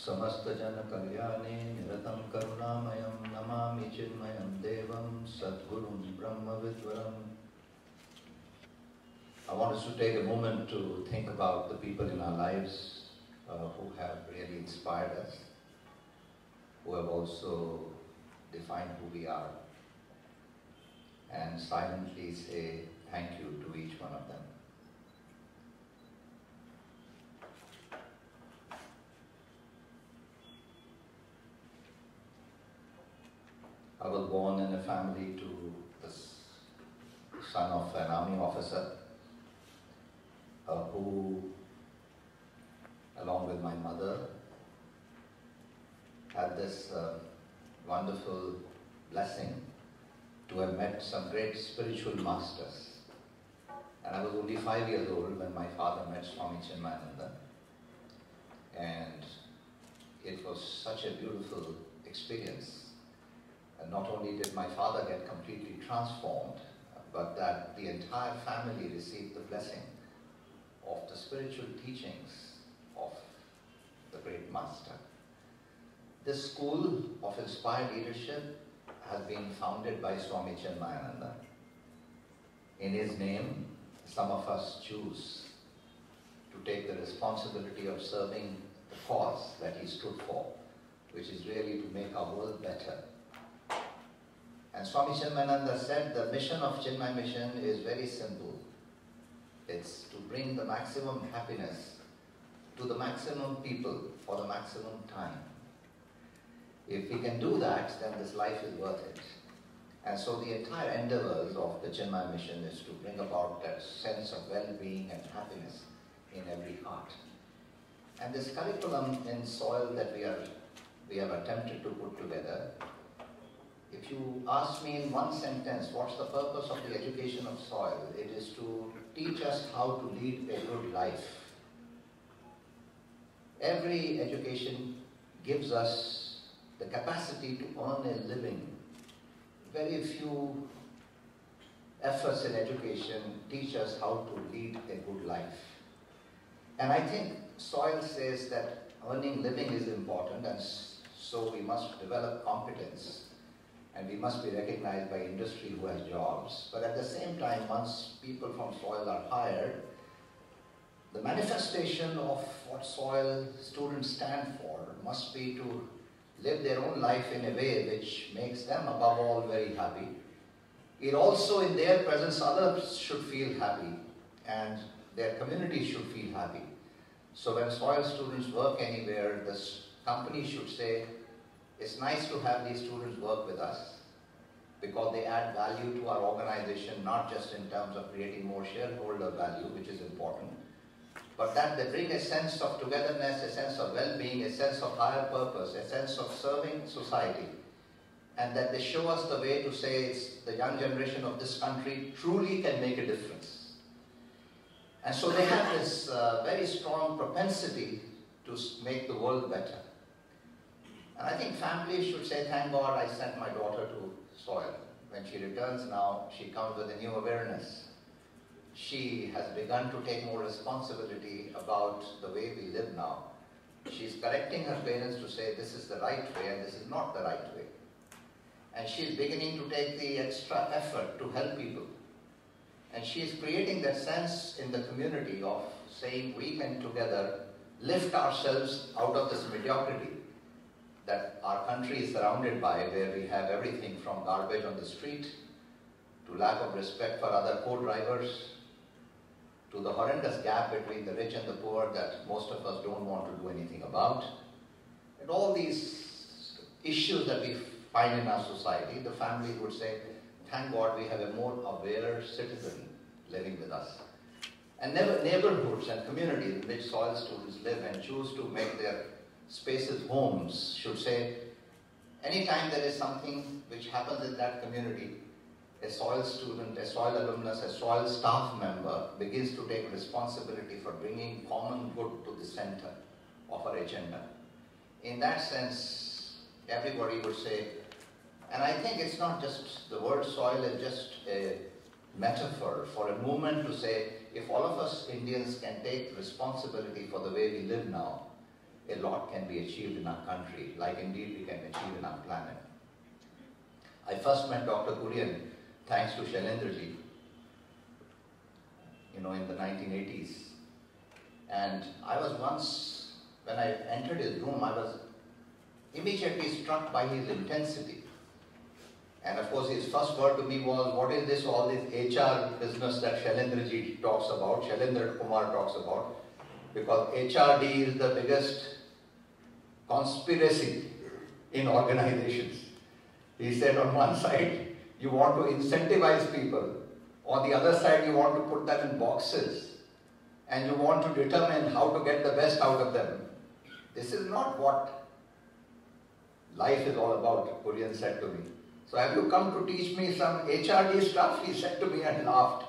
Samastajana Kalyane Niratam Karunamayam Namami Chinmayam Devam Sadgurum Brahma Vidvaram. I want us to take a moment to think about the people in our lives who have really inspired us, who have also defined who we are, and silently say thank you to each one of them. I was born in a family to the son of an army officer who, along with my mother, had this wonderful blessing to have met some great spiritual masters. And I was only 5 years old when my father met Swami Chinmayananda. And it was such a beautiful experience. And not only did my father get completely transformed, but that the entire family received the blessing of the spiritual teachings of the great master. This school of inspired leadership has been founded by Swami Chinmayananda. In his name, some of us choose to take the responsibility of serving the cause that he stood for, which is really to make our world better. And Swami Chinmayananda said the mission of Chinmay Mission is very simple. It's to bring the maximum happiness to the maximum people for the maximum time. If we can do that, then this life is worth it. And so the entire endeavors of the Chinmay Mission is to bring about that sense of well-being and happiness in every heart. And this curriculum in soil that we have attempted to put together, if you ask me in one sentence, what's the purpose of the education of soil? It is to teach us how to lead a good life. Every education gives us the capacity to earn a living. Very few efforts in education teach us how to lead a good life. And I think soil says that earning living is important, and so we must develop competence. And we must be recognized by industry who has jobs. But at the same time, once people from soil are hired, the manifestation of what soil students stand for must be to live their own life in a way which makes them above all very happy. It also, in their presence, others should feel happy and their community should feel happy. So when soil students work anywhere, this company should say, it's nice to have these students work with us because they add value to our organization, not just in terms of creating more shareholder value, which is important, but that they bring a sense of togetherness, a sense of well-being, a sense of higher purpose, a sense of serving society, and that they show us the way to say it's the young generation of this country truly can make a difference. And so they have this very strong propensity to make the world better. And I think families should say, thank God I sent my daughter to soil. When she returns now, she comes with a new awareness. She has begun to take more responsibility about the way we live now. She's correcting her parents to say this is the right way and this is not the right way. And she's beginning to take the extra effort to help people. And she's creating that sense in the community of saying we can together lift ourselves out of this mediocrity that our country is surrounded by, where we have everything from garbage on the street, to lack of respect for other co-drivers, to the horrendous gap between the rich and the poor that most of us don't want to do anything about. And all these issues that we find in our society, the family would say, thank God we have a more aware citizen living with us. And neighborhoods and communities in which soil students live and choose to make their spaces homes should say, anytime there is something which happens in that community, a soil student, a soil alumnus, a soil staff member begins to take responsibility for bringing common good to the center of our agenda. In that sense, everybody would say, and I think it's not just, the word soil is just a metaphor for a movement to say, if all of us Indians can take responsibility for the way we live now, a lot can be achieved in our country, like indeed we can achieve in our planet. I first met Dr. Kurian thanks to Shailendraji, in the 1980s. And I was once, when I entered his room, I was immediately struck by his intensity. And of course, his first word to me was, what is this, all this HR business that Shailendraji talks about, Shailendra Kumar talks about? Because HRD is the biggest conspiracy in organizations. He said on one side, you want to incentivize people. On the other side, you want to put them in boxes. And you want to determine how to get the best out of them. This is not what life is all about, Kurian said to me. So have you come to teach me some HRD stuff? He said to me and laughed.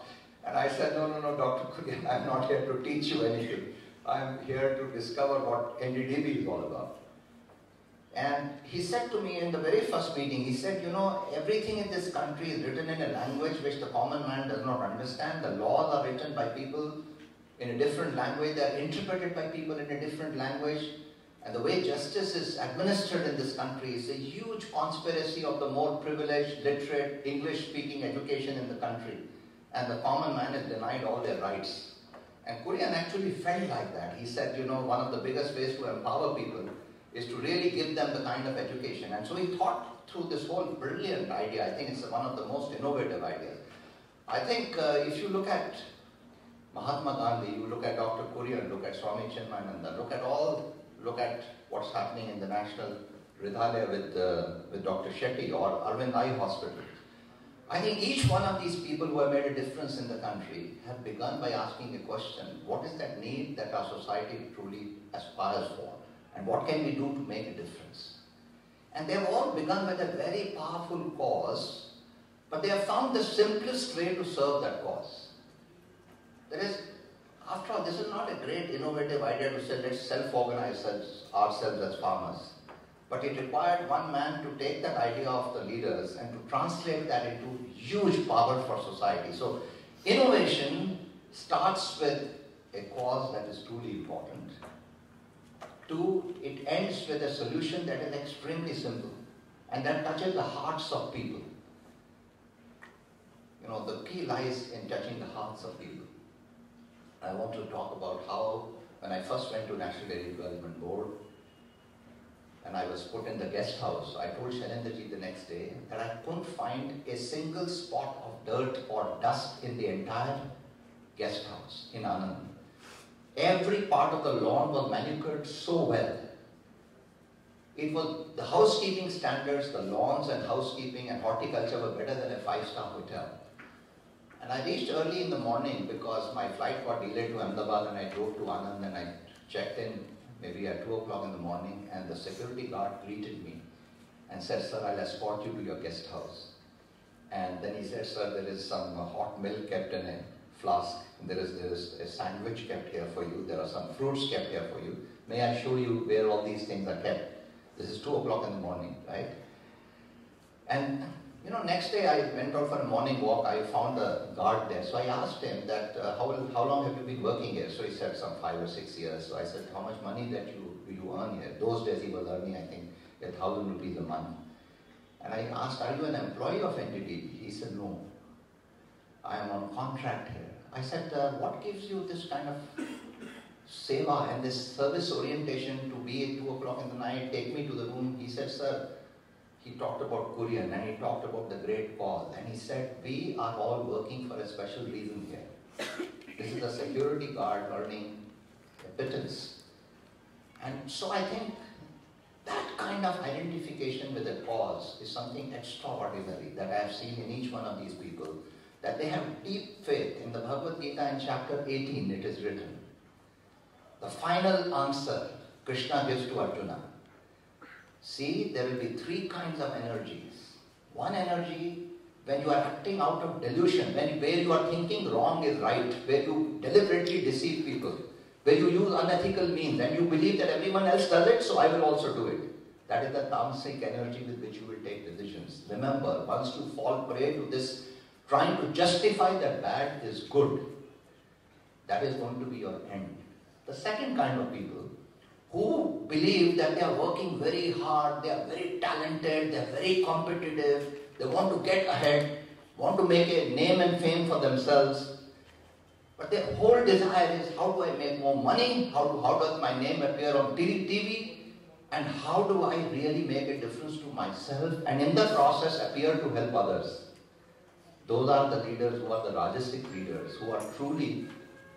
And I said, no, Dr. Kurian, I'm not here to teach you anything. I'm here to discover what NDDB is all about. And he said to me in the very first meeting, he said, everything in this country is written in a language which the common man does not understand. The laws are written by people in a different language. They are interpreted by people in a different language. And the way justice is administered in this country is a huge conspiracy of the more privileged, literate, English-speaking education in the country. And the common man is denied all their rights. And Kurian actually felt like that. He said, one of the biggest ways to empower people is to really give them the kind of education. And so he thought through this whole brilliant idea. I think it's one of the most innovative ideas. I think if you look at Mahatma Gandhi, you look at Dr. Kurian, look at Swami Chinmayananda, look at what's happening in the National Hridayalaya with Dr. Shetty or Arvind Eye Hospital. I think each one of these people who have made a difference in the country have begun by asking a question: what is that need that our society truly aspires for? And what can we do to make a difference? And they have all begun with a very powerful cause, but they have found the simplest way to serve that cause. There is, after all, this is not a great innovative idea to say let's self-organize ourselves as farmers. But it required one man to take that idea of the leaders and to translate that into huge power for society. So innovation starts with a cause that is truly important. Two, it ends with a solution that is extremely simple and that touches the hearts of people. The key lies in touching the hearts of people. I want to talk about how, when I first went to National Dairy Development Board, and I was put in the guest house, I told Shailendraji the next day that I couldn't find a single spot of dirt or dust in the entire guest house in Anil. Every part of the lawn was manicured so well. It was the housekeeping standards, the lawns and housekeeping and horticulture were better than a 5-star hotel. And I reached early in the morning because my flight got delayed to Ahmedabad, and I drove to Anand and I checked in maybe at 2 o'clock in the morning, and the security guard greeted me and said, "Sir, I'll escort you to your guest house." And then he said, "Sir, there is some hot milk kept in a flask. There is a sandwich kept here for you. There are some fruits kept here for you. May I show you where all these things are kept?" This is 2 o'clock in the morning, right? And next day I went out for a morning walk. I found a guard there. So I asked him that, how long have you been working here? So he said some 5 or 6 years. So I said, how much money that you earn here? Those days he was earning, I think, 1,000 rupees a month. And I asked, are you an employee of NDDB? He said, no, I am on contract here. I said, what gives you this kind of seva and this service orientation to be at 2 o'clock in the night, take me to the room? He said, sir, he talked about Kurian and he talked about the great cause, and he said, we are all working for a special reason here. This is a security guard earning a pittance. And so I think that kind of identification with a cause is something extraordinary that I have seen in each one of these people, that they have deep faith. In the Bhagavad Gita in chapter 18 it is written, the final answer Krishna gives to Arjuna. See, there will be 3 kinds of energies. One energy, when you are acting out of delusion, where you are thinking wrong is right, where you deliberately deceive people, where you use unethical means and you believe that everyone else does it, so I will also do it. That is the tamasic energy with which you will take decisions. Remember, once you fall prey to this trying to justify that bad is good, that is going to be your end. The second kind of people who believe that they are working very hard, they are very talented, they are very competitive, they want to get ahead, want to make a name and fame for themselves. But their whole desire is, how do I make more money? How does my name appear on TV? And how do I really make a difference to myself and in the process appear to help others? Those are the leaders who are the Rajasic leaders, who are truly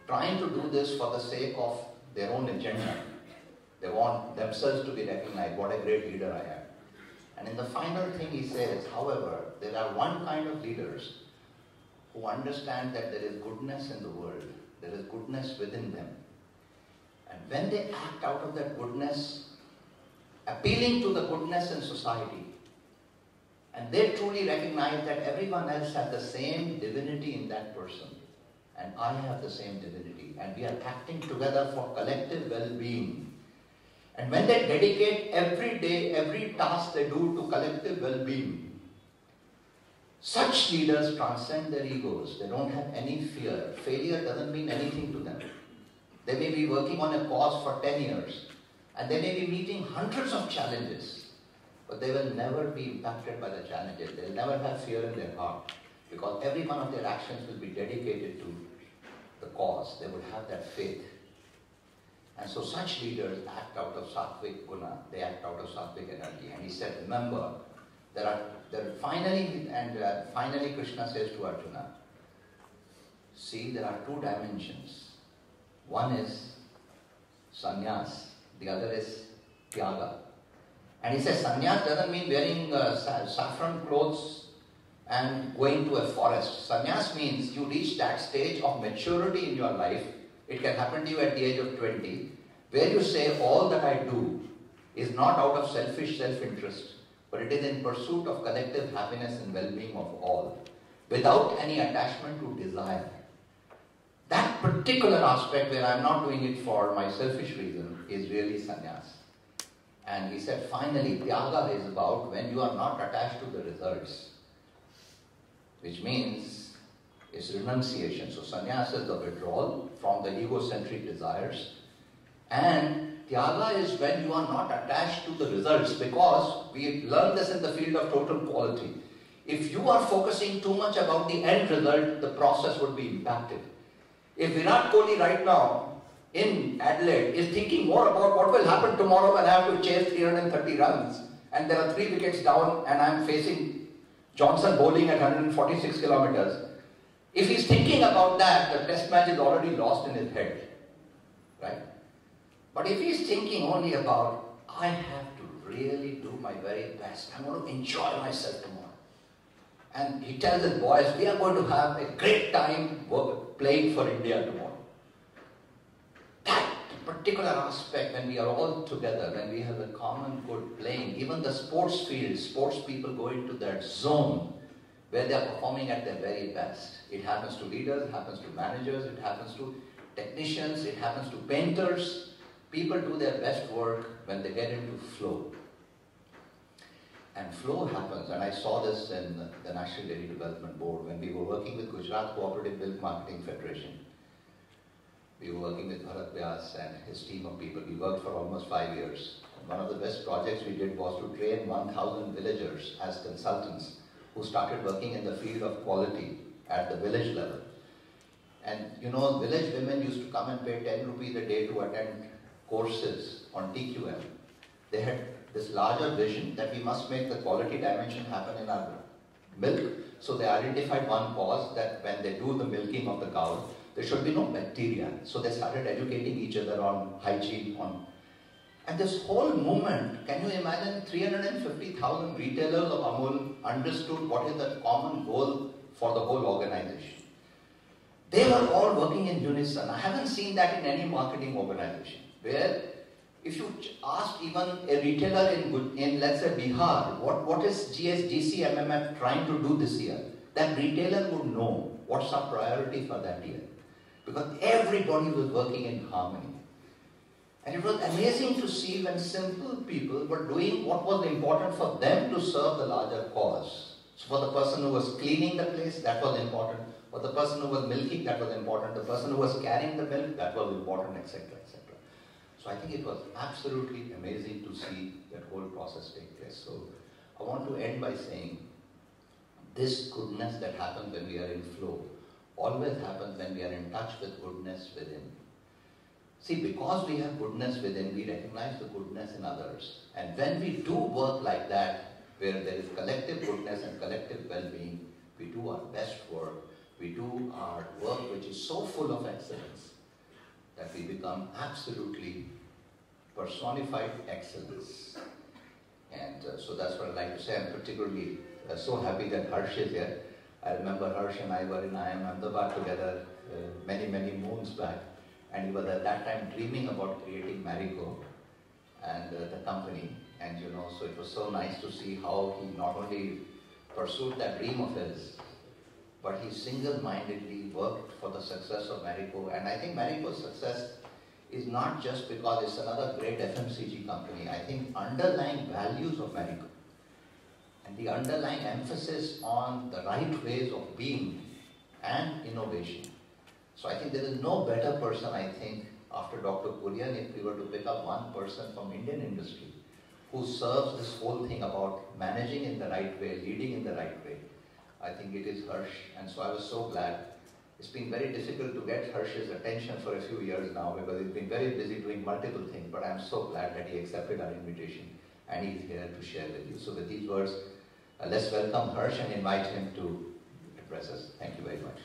trying to do this for the sake of their own agenda. They want themselves to be recognized, what a great leader I am. And in the final thing he says, however, there are one kind of leaders who understand that there is goodness in the world, there is goodness within them. And when they act out of that goodness, appealing to the goodness in society, and they truly recognize that everyone else has the same divinity in that person, and I have the same divinity, and we are acting together for collective well-being. And when they dedicate every day, every task they do to collective well-being, such leaders transcend their egos. They don't have any fear. Failure doesn't mean anything to them. They may be working on a cause for 10 years, and they may be meeting hundreds of challenges, but they will never be impacted by the challenges. They'll never have fear in their heart, because every one of their actions will be dedicated to the cause. They would have that faith. And so such leaders act out of Sattvic Guna, they act out of Sattvic energy. And he said, remember, finally Krishna says to Arjuna, see, there are two dimensions. One is sannyas, the other is tyaga. And he says sannyas doesn't mean wearing saffron clothes and going to a forest. Sannyas means you reach that stage of maturity in your life. It can happen to you at the age of 20, where you say all that I do is not out of selfish self-interest, but it is in pursuit of collective happiness and well-being of all, without any attachment to desire. That particular aspect where I'm not doing it for my selfish reason is really sannyas. And he said, finally, tyaga is about when you are not attached to the results, which means it's renunciation. So sannyas is the withdrawal from the egocentric desires. And tyaga is when you are not attached to the results, because we learned this in the field of total quality. If you are focusing too much about the end result, the process would be impacted. If Virat Kohli right now in Adelaide is thinking more about what will happen tomorrow when I have to chase 330 runs and there are 3 wickets down and I am facing Johnson bowling at 146 kilometers, if he's thinking about that, the test match is already lost in his head, right? But if he's thinking only about, I have to really do my very best, I'm going to enjoy myself tomorrow. And he tells his boys, we are going to have a great time playing for India tomorrow. That particular aspect, when we are all together, when we have a common good playing, even the sports field, sports people go into that zone where they are performing at their very best. It happens to leaders, it happens to managers, it happens to technicians, it happens to painters. People do their best work when they get into flow. And flow happens, and I saw this in the National Dairy Development Board when we were working with Gujarat Cooperative Milk Marketing Federation. We were working with Bharat Vyas and his team of people. We worked for almost 5 years. And one of the best projects we did was to train 1,000 villagers as consultants who started working in the field of quality at the village level. And you know, village women used to come and pay 10 rupees a day to attend courses on TQM. They had this larger vision that we must make the quality dimension happen in our milk. So they identified one cause, that when they do the milking of the cow, there should be no bacteria. So they started educating each other on hygiene. And this whole movement, can you imagine 350,000 retailers of Amul understood what is the common goal for the whole organization. They were all working in unison. I haven't seen that in any marketing organization, where if you ask even a retailer in let's say Bihar, what is GSGC MMF trying to do this year, that retailer would know what's our priority for that year. Because everybody was working in harmony. And it was amazing to see when simple people were doing what was important for them to serve the larger cause. So for the person who was cleaning the place, that was important. For the person who was milking, that was important. The person who was carrying the milk, that was important, etc., etc. So I think it was absolutely amazing to see that whole process take place. So I want to end by saying this goodness that happens when we are in flow always happens when we are in touch with goodness within. See, because we have goodness within, we recognize the goodness in others. And when we do work like that, where there is collective goodness and collective well-being, we do our best work, we do our work which is so full of excellence that we become absolutely personified excellence. And so that's what I'd like to say. I'm particularly so happy that Harsh is here. I remember Harsh and I were in IIM Ahmedabad together many, many moons back. And he was at that time dreaming about creating Marico and the company. And so it was so nice to see how he not only pursued that dream of his, but he single-mindedly worked for the success of Marico. And I think Marico's success is not just because it's another great FMCG company. I think underlying values of Marico and the underlying emphasis on the right ways of being and innovation. So I think there is no better person, I think, after Dr. Kurian, if we were to pick up one person from Indian industry who serves this whole thing about managing in the right way, leading in the right way. I think it is Harsh, and so I was so glad. It's been very difficult to get Harsh's attention for a few years now because he's been very busy doing multiple things, but I'm so glad that he accepted our invitation and he's here to share with you. So with these words, let's welcome Harsh and invite him to address us. Thank you very much.